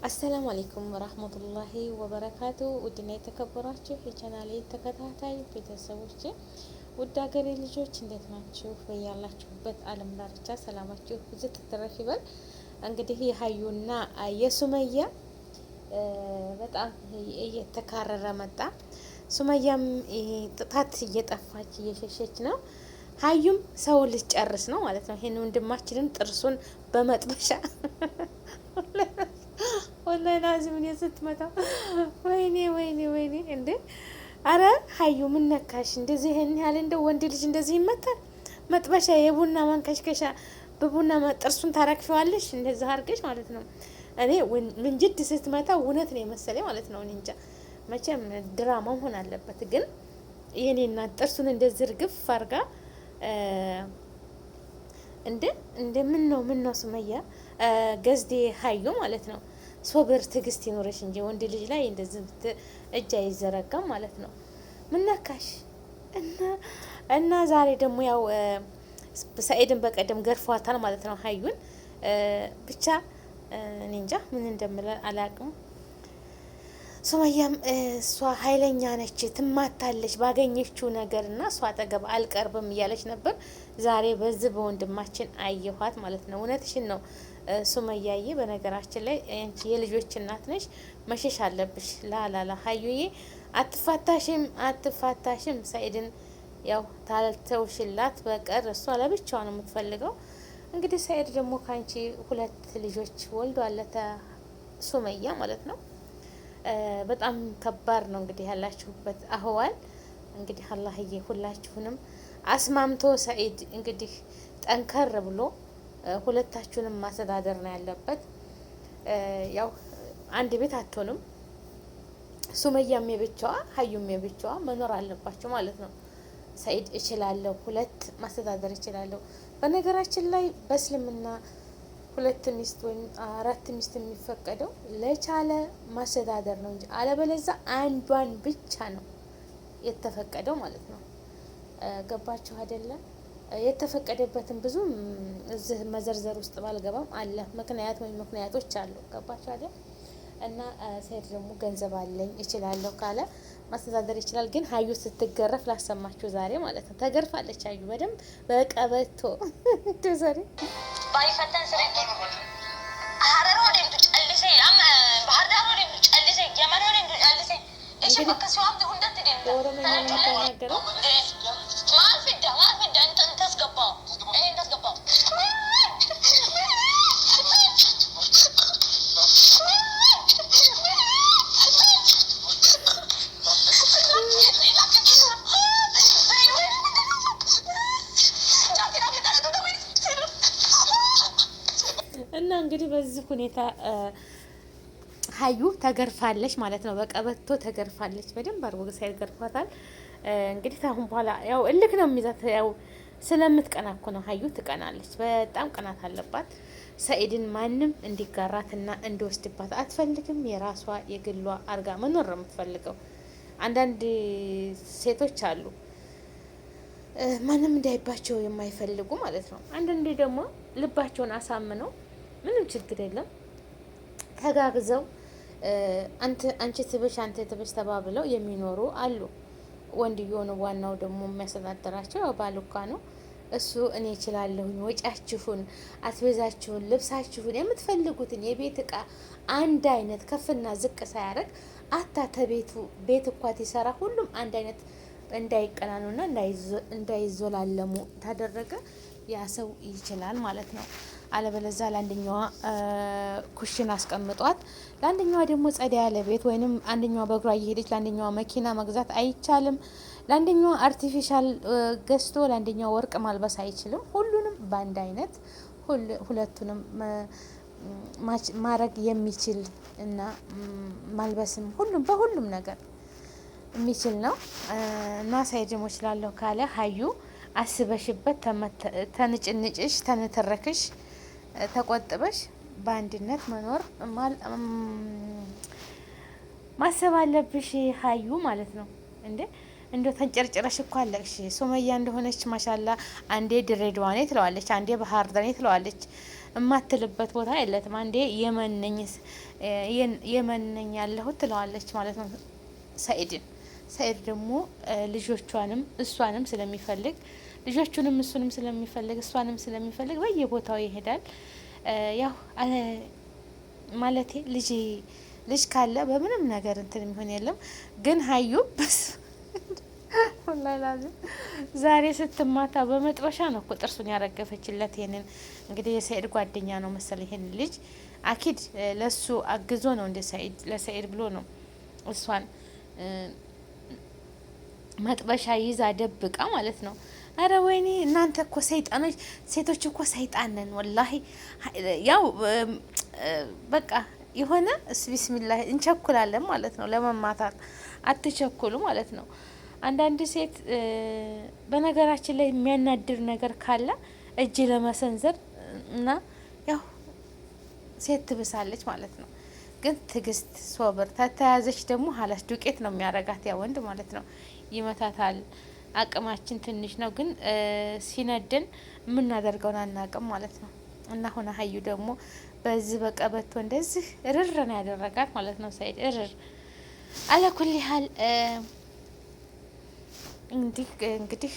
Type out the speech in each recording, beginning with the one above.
አሰላሙ አሌይኩም ወራህመቱላሂ ወበረካቱ። ውድና የተከበራችሁ የቻናሌ ተከታታይ ቤተሰቦች ውድ ሀገሬ ልጆች እንዴት ናችሁ? በያላችሁበት ዓለም ዳርቻ ሰላማችሁ ብዙ ትትረፍ ይበል። እንግዲህ የሀዩና የሱመያ በጣም እየተካረረ መጣ። ሱመያም ጥታት እየጠፋች እየሸሸች ነው። ሀዩም ሰው ልትጨርስ ነው ማለት ነው። ይሄን ወንድማችንን ጥርሱን በመጥበሻ ወላሂ ላዚም ስትመታው ወይኔ ወይኔ ወይኔ እንዴ! አረ ሀዩ ምን ነካሽ? እንደዚህ ይሄን ያህል እንደው ወንድ ልጅ እንደዚህ ይመታል? መጥበሻ የቡና ማንከሽከሻ በቡና ጥርሱን ታረግፊዋለሽ እንደዛ አድርገሽ ማለት ነው። እኔ ምንጅድ ስትመታው እውነት ነው የመሰለኝ ማለት ነው። እንጃ መቼም ድራማ መሆን አለበት። ግን የኔ እናት ጥርሱን እንደዚህ እርግፍ አርጋ እንደ ምን ነው ሱመያ ገዝዴ ሀዩ ማለት ነው። ሶብር ትዕግስት ይኖረሽ እንጂ ወንድ ልጅ ላይ እንደዚህ እጅ አይዘረጋም ማለት ነው። ምነካሽ? እና ዛሬ ደግሞ ያው ሰኢድን በቀደም ገርፏታል ማለት ነው ሀዩን። ብቻ እኔ እንጃ ምን እንደምለ አላቅም። ሱመያም እሷ ኃይለኛ ነች፣ ትማታለች ባገኘችው ነገር እና እሷ አጠገብ አልቀርብም እያለች ነበር። ዛሬ በዚህ በወንድማችን አየኋት ማለት ነው። እውነትሽን ነው ሱመያዬ። በነገራችን ላይ አንቺ የልጆች እናት ነሽ፣ መሸሽ አለብሽ። ላላላ ሀዩዬ አትፋታሽም። ሰኢድን ያው ታልተውሽላት በቀር እሷ ለብቻዋ ነው የምትፈልገው። እንግዲህ ሰኢድ ደግሞ ከአንቺ 2 ልጆች ወልዷል ሱመያ ማለት ነው። በጣም ከባድ ነው እንግዲህ ያላችሁበት አህዋል። እንግዲህ አላህዬ ሁላችሁንም አስማምቶ ሰኢድ እንግዲህ ጠንከር ብሎ ሁለታችሁንም ማስተዳደር ነው ያለበት። ያው አንድ ቤት አትሆንም። ሱመያም የብቻዋ ሀዩም የብቻዋ መኖር አለባቸው ማለት ነው። ሰኢድ እችላለሁ፣ 2 ማስተዳደር እችላለሁ። በነገራችን ላይ በእስልምና 2 ሚስት ወይም 4 ሚስት የሚፈቀደው ለቻለ ማስተዳደር ነው እንጂ አለበለዛ አንዷን ብቻ ነው የተፈቀደው ማለት ነው። ገባችሁ አይደለም? የተፈቀደበትን ብዙ እዚህ መዘርዘር ውስጥ ባልገባም አለ ምክንያት ወይም ምክንያቶች አሉ። ገባችሁ አይደል? እና ሰኢድ ደግሞ ገንዘብ አለኝ እችላለሁ ካለ ማስተዳደር ይችላል። ግን ሀዩ ስትገረፍ ላሰማችሁ ዛሬ ማለት ነው። ተገርፋለች ሀዩ በደንብ በቀበቶ ዛሬ ባይፈተን ስለ ሀረር ወደ ጨልሴ አም ባህር ዳር ወደ ጨልሴ የመን ወደ ጨልሴ እሺ በከሰው አብዱ ሁንደት ደን ማልፍዳ እንትን ተስገባው እኔን ተስገባው እና እንግዲህ በዚህ ሁኔታ ሀዩ ተገርፋለች ማለት ነው። በቀበቶ ተገርፋለች። በደንብ አድርጎ ሰኢድ ገርፏታል። እንግዲህ ታሁን በኋላ ያው እልክ ነው የሚይዛት። ያው ስለምትቀና እኮ ነው ሀዩ ትቀናለች። በጣም ቅናት አለባት። ሰኢድን ማንም እንዲጋራትና እንዲወስድባት አትፈልግም። የራሷ የግሏ አርጋ መኖር ነው የምትፈልገው። አንዳንድ ሴቶች አሉ ማንም እንዳይባቸው የማይፈልጉ ማለት ነው። አንዳንዴ ደግሞ ልባቸውን አሳምነው ምንም ችግር የለም ተጋግዘው አንቺ ትብሽ አንተ ትብሽ ተባብለው የሚኖሩ አሉ። ወንድዮ ነው ዋናው ደግሞ የሚያስተዳድራቸው ያው ባሉካ ነው እሱ። እኔ እችላለሁኝ፣ ወጫችሁን፣ አስቤዛችሁን፣ ልብሳችሁን፣ የምትፈልጉትን የቤት እቃ አንድ አይነት ከፍና ዝቅ ሳያደርግ አታ ተቤቱ ቤት እኳት ይሰራ ሁሉም አንድ አይነት እንዳይቀናኑና እንዳይዞላለሙ ታደረገ ያ ሰው ይችላል ማለት ነው። አለበለዛ ለአንደኛዋ ኩሽን አስቀምጧት ለአንደኛዋ ደግሞ ጸዳ ያለ ቤት ወይንም አንደኛዋ በእግሯ እየሄደች ለአንደኛዋ መኪና መግዛት አይቻልም። ለአንደኛዋ አርቲፊሻል ገዝቶ ለአንደኛዋ ወርቅ ማልበስ አይችልም። ሁሉንም በአንድ አይነት ሁለቱንም ማድረግ የሚችል እና ማልበስም ሁሉም በሁሉም ነገር የሚችል ነው። እና ሰኢድ ደግሞ እችላለሁ ካለ ሀዩ አስበሽበት ተንጭንጭሽ ተንትረክሽ ተቆጥበሽ በአንድነት መኖር ማሰብ አለብሽ ሀዩ ማለት ነው። እንደ ተንጨርጭረሽ እኮ አለቅሽ። ሱመያ እንደሆነች ማሻላ አንዴ ድሬዳዋ ነኝ ትለዋለች፣ አንዴ ባህር ዳር ነኝ ትለዋለች። የማትልበት ቦታ የለትም። አንዴ የመነኝ ያለሁት ትለዋለች ማለት ነው ሰኢድን። ሰኢድ ደግሞ ልጆቿንም እሷንም ስለሚፈልግ ልጆቹንም እሱንም ስለሚፈልግ እሷንም ስለሚፈልግ በየቦታው ይሄዳል። ያው ማለቴ ልጅ ካለ በምንም ነገር እንትን የሚሆን የለም። ግን ሀዩ ዛሬ ስትማታ በመጥበሻ ነው እኮ ጥርሱን ያረገፈችለት። ይሄንን እንግዲህ የሰኢድ ጓደኛ ነው መሰል ይሄን ልጅ አኪድ ለሱ አግዞ ነው እንደ ሰኢድ ለሰኢድ ብሎ ነው እሷን መጥበሻ ይዛ ደብቃ ማለት ነው። አረ ወይኔ እናንተ እኮ ሰይጣኖች፣ ሴቶች እኮ ሰይጣን ነን ወላሂ። ያው በቃ የሆነ ቢስሚላህ እንቸኩላለን ማለት ነው ለመማታት። አትቸኩሉ ማለት ነው። አንዳንድ ሴት በነገራችን ላይ የሚያናድር ነገር ካለ እጅ ለመሰንዘር እና ያው ሴት ትብሳለች ማለት ነው። ግን ትግስት ሶብር ተተያዘች ደግሞ ሀላስ ዱቄት ነው የሚያረጋት ያ ወንድ ማለት ነው። ይመታታል። አቅማችን ትንሽ ነው፣ ግን ሲነድን የምናደርገውን አናቅም ማለት ነው። እና ሆነ ሀዩ ደግሞ በዚህ በቀበቶ እንደዚህ እርር ነው ያደረጋት ማለት ነው። ሰኢድ እርር አለኩል ያህል እንግዲህ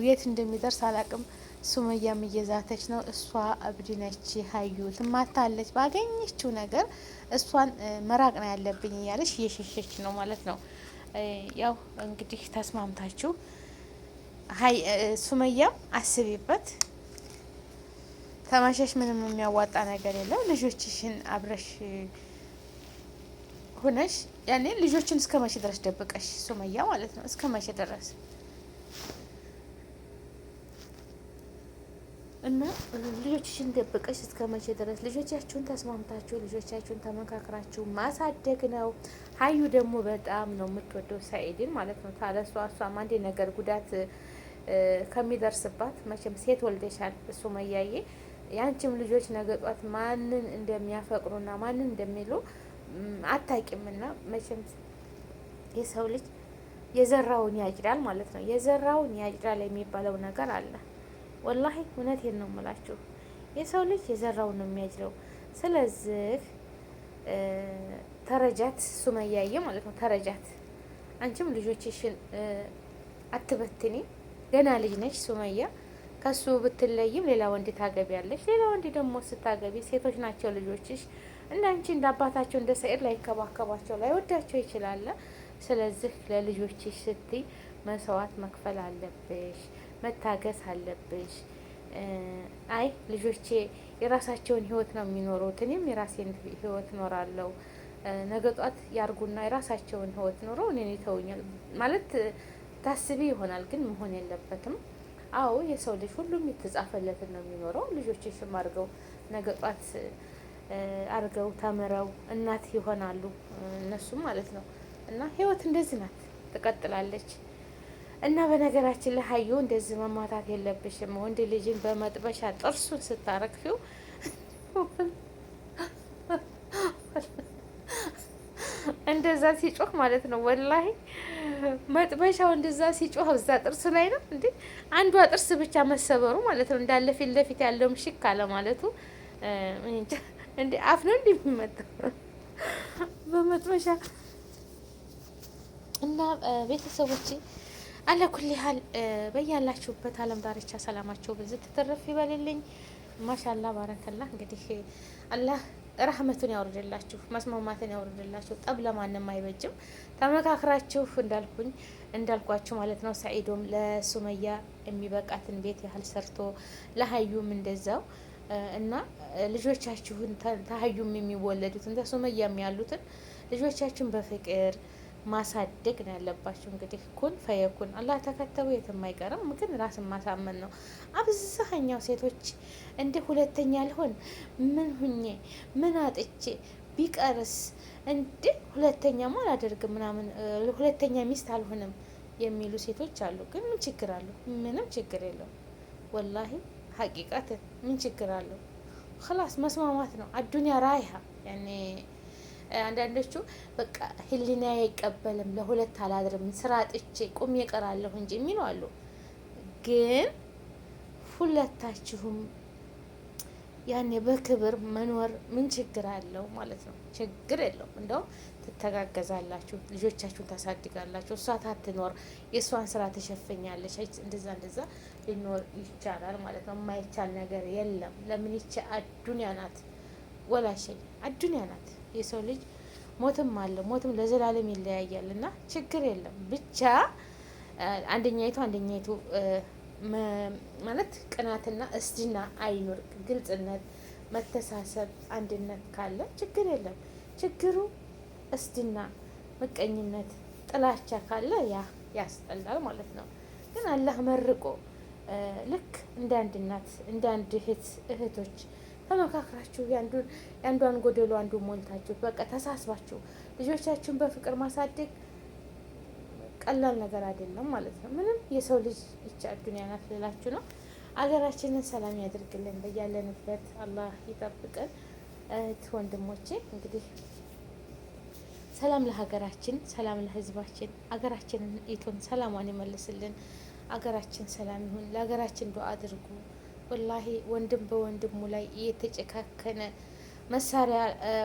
የት እንደሚደርስ አላቅም። ሱመያም እየዛተች ነው። እሷ እብድ ነች፣ ሀዩ ትማታለች። ባገኘችው ነገር እሷን መራቅ ነው ያለብኝ እያለች እየሸሸች ነው ማለት ነው። ያው እንግዲህ ተስማምታችሁ ሱመያም አስቢበት። ተማሸሽ ምንም የሚያዋጣ ነገር የለም። ልጆችሽን አብረሽ ሁነሽ ያኔ ልጆችን እስከ መቼ ድረስ ደብቀሽ ሱመያ ማለት ነው? እስከ መቼ ድረስ እና ልጆችሽን ደብቀሽ እስከ መቼ ድረስ? ልጆቻችሁን ተስማምታችሁ ልጆቻችሁን ተመካክራችሁ ማሳደግ ነው። ሀዩ ደግሞ በጣም ነው የምትወደው ሰኢድን ማለት ነው። ታለሷ እሷም አንዴ ነገር ጉዳት ከሚደርስባት መቼም ሴት ወልደሻል ሱመያዬ፣ ያንቺም ልጆች ነገጧት ማንን እንደሚያፈቅሩና ማንን እንደሚሉ አታቂምና መቼም የሰው ልጅ የዘራውን ያጭዳል ማለት ነው። የዘራውን ያጭዳል የሚባለው ነገር አለ። ወላሂ እውነቴን ነው የምላችሁ። የሰው ልጅ የዘራውን ነው የሚያጭደው። ስለዚህ ተረጃት ሱመያዬ ማለት ነው። ተረጃት። አንቺም ልጆችሽን አትበትኒ። ገና ልጅ ነች ሱመያ። ከሱ ብትለይም ሌላ ወንድ ታገቢያለሽ። ሌላ ወንድ ደግሞ ስታገቢ ሴቶች ናቸው ልጆችሽ። እንደ አንቺ እንደ አባታቸው እንደ ሰኢድ ላይከባከባቸው ላይወዳቸው ይችላል። ስለዚህ ለልጆችሽ ስትይ መስዋዕት መክፈል አለብሽ፣ መታገስ አለብሽ። አይ ልጆቼ የራሳቸውን ህይወት ነው የሚኖሩት፣ እኔም የራሴን ህይወት ኖራለሁ። ነገ ጧት ያርጉና የራሳቸውን ህይወት ኖረው እኔን ይተውኛል ማለት ታስቢ ይሆናል፣ ግን መሆን የለበትም። አዎ የሰው ልጅ ሁሉም የተጻፈለትን ነው የሚኖረው። ልጆችሽም አድርገው ነገ ጧት አድርገው ተምረው እናት ይሆናሉ እነሱም ማለት ነው። እና ህይወት እንደዚህ ናት፣ ትቀጥላለች። እና በነገራችን ላይ ሀዩ እንደዚህ መማታት የለብሽም። ወንድ ልጅን በመጥበሻ ጥርሱን ስታረግፊው እንደዛ ሲጮህ ማለት ነው። ወላሂ መጥበሻው እንደዛ ሲጮህ እዛ ጥርሱ ላይ ነው እንዴ! አንዷ ጥርስ ብቻ መሰበሩ ማለት ነው። እንዳለ ፊት ለፊት ያለው ምሽክ አለ ማለቱ እንዴ! አፍ ነው እንደሚመጣው በመጥበሻ። እና ቤተሰቦቼ አለ ኩል ያህል በያላችሁበት ዓለም ዳርቻ ሰላማችሁ ብዙ ትተረፍ ይበልልኝ። ማሻአላ ባረከላ። እንግዲህ አላህ ረህመቱን ያወርድላችሁ፣ መስማማትን ያወርድላችሁ። ጠብ ለማንም አይበጅም። ተመካክራችሁ እንዳልኳችሁ ማለት ነው። ሰኢዶም ለሱመያ የሚበቃትን ቤት ያህል ሰርቶ ለሀዩም እንደዛው እና ልጆቻችሁን ተሀዩም የሚወለዱትን ተሱመያም ያሉትን ልጆቻችሁን በፍቅር ማሳደግ ነው ያለባችሁ። እንግዲህ ኩን ፈየኩን አላህ ተከተቡ የትም አይቀርም። ግን ራስን ማሳመን ነው። አብዛኛው ሴቶች እንደ ሁለተኛ ልሆን ምን ሁኜ ምን አጥቼ ቢቀርስ እንደ ሁለተኛማ አላደርግም ምናምን ሁለተኛ ሚስት አልሆንም የሚሉ ሴቶች አሉ። ግን ምን ችግር አለው? ምንም ችግር የለው። ወላሂ ሀቂቃት ምን ችግር አለው? ክላስ መስማማት ነው። አዱኒያ ራይሃ ያኔ አንዳንዶቹ በቃ ህሊና አይቀበልም፣ ለሁለት አላድርም፣ ስራ ጥቼ ቁም እቀራለሁ እንጂ የሚሉ አሉ። ግን ሁለታችሁም ያኔ በክብር መኖር ምን ችግር አለው ማለት ነው? ችግር የለውም። እንደውም ትተጋገዛላችሁ፣ ልጆቻችሁን ታሳድጋላችሁ። እሷ ታትኖር የእሷን ስራ ትሸፍኛለች። እንደዛ እንደዛ ሊኖር ይቻላል ማለት ነው። የማይቻል ነገር የለም። ለምን ይቻ አዱንያ ናት፣ ወላሸኝ አዱንያ ናት። የሰው ልጅ ሞትም አለ፣ ሞትም ለዘላለም ይለያያል እና ችግር የለም። ብቻ አንደኛይቱ ማለት ቅናትና እስድና አይኑር። ግልጽነት፣ መተሳሰብ፣ አንድነት ካለ ችግር የለም። ችግሩ እስድና፣ ምቀኝነት፣ ጥላቻ ካለ ያ ያስጠላል ማለት ነው። ግን አላህ መርቆ ልክ እንደ አንድ እናት እንደ አንድ እህቶች ተመካክራችሁ የአንዷን ጎደሎ አንዱ ሞልታችሁ በቃ ተሳስባችሁ ልጆቻችሁን በፍቅር ማሳደግ ቀላል ነገር አይደለም ማለት ነው። ምንም የሰው ልጅ ይቻ ዱንያ ናት ልላችሁ ነው። አገራችንን ሰላም ያድርግልን፣ በያለንበት አላህ ይጠብቀን። እህት ወንድሞቼ እንግዲህ ሰላም ለሀገራችን፣ ሰላም ለሕዝባችን፣ አገራችንን ኢቱን ሰላሟን ይመልስልን። አገራችን ሰላም ይሁን። ለሀገራችን ዱአ አድርጉ። ወላሂ ወንድም በወንድሙ ላይ እየተጨካከነ መሳሪያ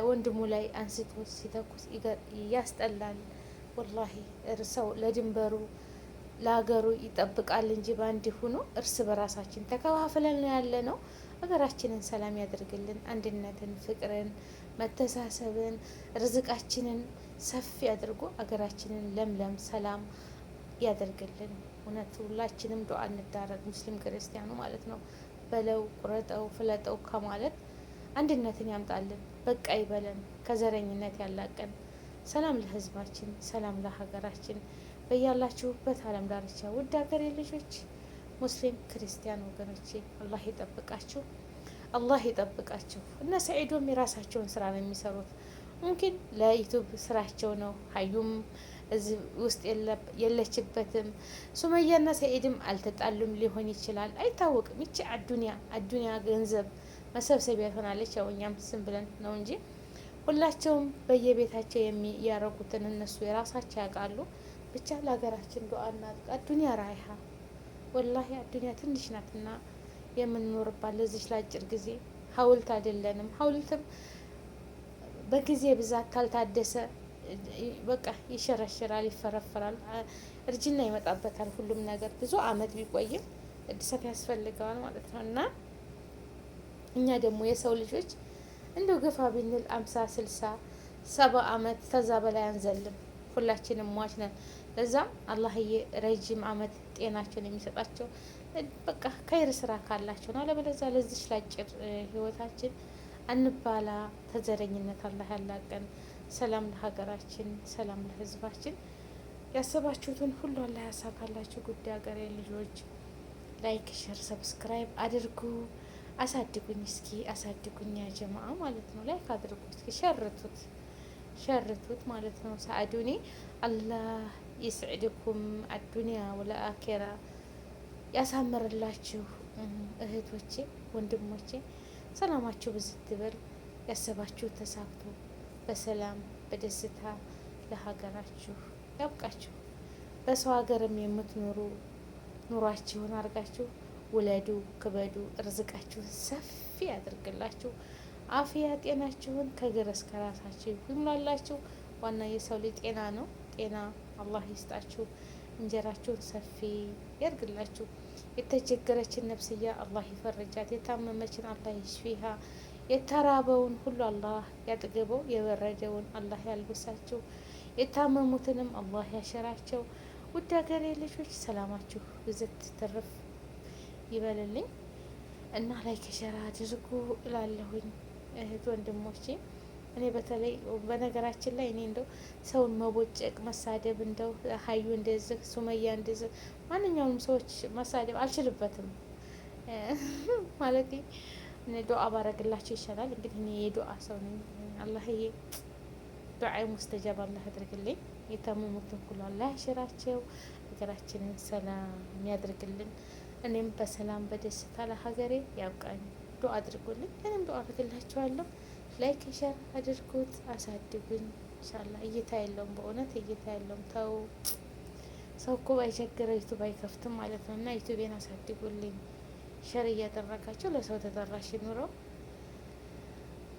ወንድሙ ላይ አንስቶ ሲተኩስ ያስጠላል። ወላሂ ሰው ለድንበሩ ለሀገሩ ይጠብቃል እንጂ በአንድ ሁኖ እርስ በራሳችን ተከፋፍለን ያለ ነው። ሀገራችንን ሰላም ያደርግልን። አንድነትን፣ ፍቅርን፣ መተሳሰብን፣ ርዝቃችንን ሰፊ አድርጎ ሀገራችንን ለምለም ሰላም ያደርግልን። እውነት ሁላችንም ዱአ እንዳረግ፣ ሙስሊም ክርስቲያኑ ማለት ነው። በለው ቁረጠው ፍለጠው ከማለት አንድነትን ያምጣልን። በቃ ይበለን። ከዘረኝነት ያላቀን። ሰላም ለሕዝባችን፣ ሰላም ለሀገራችን። በያላችሁበት ዓለም ዳርቻ ውድ ሀገሬ ልጆች ሙስሊም ክርስቲያን ወገኖቼ አላህ ይጠብቃችሁ፣ አላህ ይጠብቃችሁ። እነ ሰዒዶም የራሳቸውን ስራ ነው የሚሰሩት። ሙምኪን ለዩቱብ ስራቸው ነው። ሀዩም እዚህ ውስጥ የለችበትም። ሱመያና ሰዒድም አልተጣሉም ሊሆን ይችላል፣ አይታወቅም። ይቺ አዱንያ ገንዘብ መሰብሰቢያ ትሆናለች። ያው እኛም ስም ብለን ነው እንጂ ሁላቸውም በየቤታቸው የሚያረጉትን እነሱ የራሳቸው ያውቃሉ። ብቻ ለሀገራችን ዱአ እናድርግ። አዱንያ ራይሃ ወላሂ አዱንያ ትንሽ ናትና የምንኖርባት ለዚች ለአጭር ጊዜ ሀውልት አይደለንም። ሀውልትም በጊዜ ብዛት ካልታደሰ በቃ ይሸረሽራል፣ ይፈረፈራል፣ እርጅና ይመጣበታል። ሁሉም ነገር ብዙ አመት ቢቆይም እድሳት ያስፈልገዋል ማለት ነው። እና እኛ ደግሞ የሰው ልጆች እንደው ገፋ ብንል 50 60 70 አመት ከዛ በላይ አንዘልም። ሁላችንም ሟች ነን። ለዛም አላህዬ ረጅም አመት ጤናቸውን የሚሰጣቸው በቃ ከይር ስራ ካላቸው ነው። አለበለዚያ ለዚች ላጭር ህይወታችን አንባላ። ተዘረኝነት አላህ ያላቀን። ሰላም ለሀገራችን፣ ሰላም ለህዝባችን። ያሰባችሁትን ሁሉ አላህ ያሳካላችሁ። ጉዳይ ሀገሬ ልጆች ላይክ፣ ሸር፣ ሰብስክራይብ አድርጉ። አሳድጉኝ እስኪ አሳድጉኝ፣ ያጀማ ማለት ነው። ላይክ አድርጉ እስኪ፣ ሸርቱት ማለት ነው። ሰአዱኒ አላህ ይስዕድኩም አዱንያ ወለአኬራ ያሳምርላችሁ። እህቶቼ ወንድሞቼ ሰላማችሁ ብዝት ይበል። ያሰባችሁ ተሳክቶ በሰላም በደስታ ለሀገራችሁ ያብቃችሁ። በሰው ሀገርም የምትኖሩ ኑሯችሁን አርጋችሁ ውለዱ፣ ክበዱ፣ ርዝቃችሁን ሰፊ ያድርግላችሁ። አፍያ ጤናችሁን ከእግር እስከ ራሳችሁ ይሙላላችሁ። ዋና የሰው ልጅ ጤና ነው። ጤና አላህ ይስጣችሁ። እንጀራችሁን ሰፊ ያድርግላችሁ። የተቸገረችን ነፍስያ አላህ ይፈርጃት። የታመመችን አላህ ይሽፊሃ። የተራበውን ሁሉ አላህ ያጥግበው። የበረደውን አላህ ያልብሳችሁ። የታመሙትንም አላህ ያሸራቸው። ውድ ሀገሬ ልጆች ሰላማችሁ ብዝት ትርፍ ይበልልኝ እና ላይክ ሸር አድርጉ እላለሁኝ እህት ወንድሞቼ። እኔ በተለይ በነገራችን ላይ እኔ እንደው ሰውን መቦጨቅ መሳደብ፣ እንደው ሀዩ እንደዚህ ሱመያ እንደዚህ ማንኛውንም ሰዎች መሳደብ አልችልበትም። ማለት ዱአ ባረግላቸው ይሻላል። እንግዲህ እኔ የዱአ ሰው ነኝ። አላህዬ ዱዓይ ሙስተጃብ አላህ ያድርግልኝ። የታመሙትን ሁሉ አላህ ያሽራቸው። ሀገራችንን ሰላም ያድርግልን። እኔም በሰላም በደስታ ለሀገሬ ያብቃኝ። ዱአ አድርጉልኝ። እኔም ዱአ አድርግላችኋለሁ። ላይክ ሸር አድርጉት፣ አሳድጉኝ። ኢንሻአላህ እይታ የለውም፣ በእውነት እይታ የለውም። ተው ሰው እኮ ባይቸግረው ዩቱብ አይከፍትም ማለት ነው። እና ዩቱቤን አሳድጉልኝ። ሸር እያደረጋችሁ ለሰው ተደራሽ ኑረው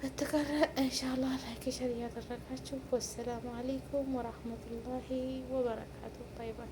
በተቀረ ኢንሻአላህ ላይክ ሸር እያደረጋችሁ ወሰላሙ አለይኩም ወራህመቱላሂ ወበረካቱ። ባይ ባይ።